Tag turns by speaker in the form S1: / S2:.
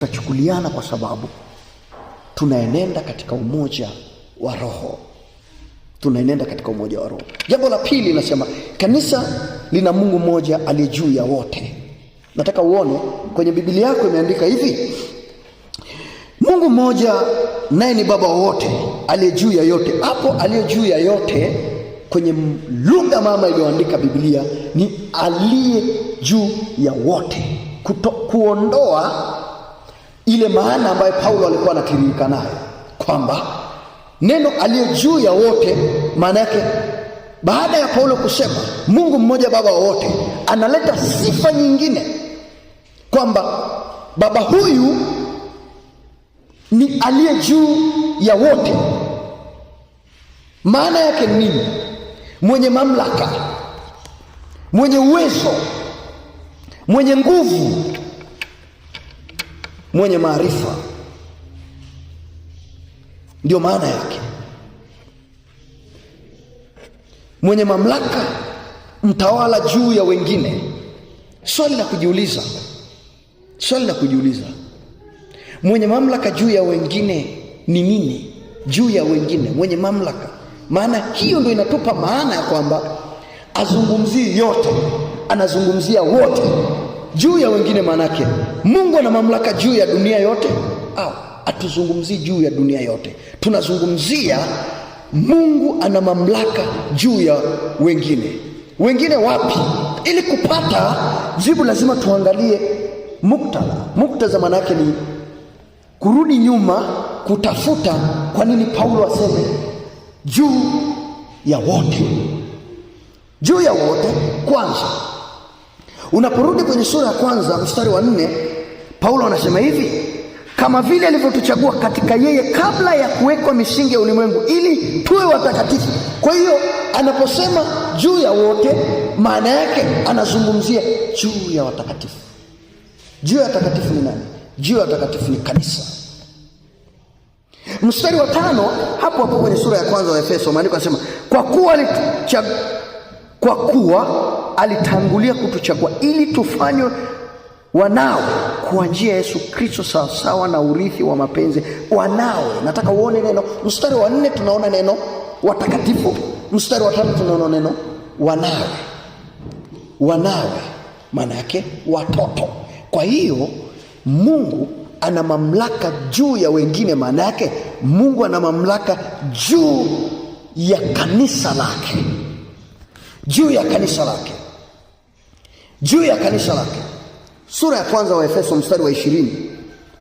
S1: Tunachukuliana kwa sababu tunaenenda katika umoja wa roho. Tunaenenda katika umoja wa roho. Jambo la pili linasema kanisa lina Mungu mmoja aliye juu ya wote. Nataka uone kwenye Biblia yako imeandika hivi: Mungu mmoja naye ni baba wa wote, aliye juu ya yote. Hapo aliye juu ya yote kwenye lugha mama iliyoandika Biblia ni aliye juu ya wote. Kuondoa ile maana ambayo Paulo alikuwa anatiririka nayo kwamba neno aliye juu ya wote, maana yake baada ya Paulo kusema Mungu mmoja baba wa wote, analeta sifa nyingine kwamba baba huyu ni aliye juu ya wote. Maana yake nini? Mwenye mamlaka, mwenye uwezo, mwenye nguvu, mwenye maarifa. Ndio maana yake. Mwenye mamlaka, mtawala juu ya wengine. Swali la kujiuliza, mwenye mamlaka juu ya wengine ni nini? Juu ya wengine, mwenye mamlaka. Maana hiyo ndio inatupa maana ya kwamba azungumzii yote, anazungumzia wote. Juu ya wengine maana yake Mungu ana mamlaka juu ya dunia yote, au atuzungumzii juu ya dunia yote. Tunazungumzia Mungu ana mamlaka juu ya wengine. Wengine wapi? Ili kupata jibu lazima tuangalie muktadha. Muktadha maana yake ni kurudi nyuma, kutafuta kwa nini Paulo aseme juu ya wote. Juu ya wote. Kwanza, unaporudi kwenye sura ya kwanza mstari wa 4, Paulo anasema hivi: kama vile alivyotuchagua katika yeye kabla ya kuwekwa misingi ya ulimwengu ili tuwe watakatifu. Kwa hiyo anaposema juu ya wote, maana yake anazungumzia juu ya watakatifu. Juu ya watakatifu ni nani? Juu ya watakatifu ni kanisa. Mstari wa 5 hapo kwenye sura ya kwanza wa Efeso, maandiko yanasema kwa kuwa alitangulia kutuchagua ili tufanywe wanawe kwa njia ya Yesu Kristo sawasawa na urithi wa mapenzi. Wanawe, nataka uone neno. Mstari wa 4 tunaona neno watakatifu. Mstari wa 5 tunaona neno wanawe. Wanawe maana yake watoto. Kwa hiyo Mungu ana mamlaka juu ya wengine. Maana yake Mungu ana mamlaka juu ya kanisa lake. Juu ya kanisa lake. Juu ya kanisa lake. Sura ya kwanza wa Efeso mstari wa 20.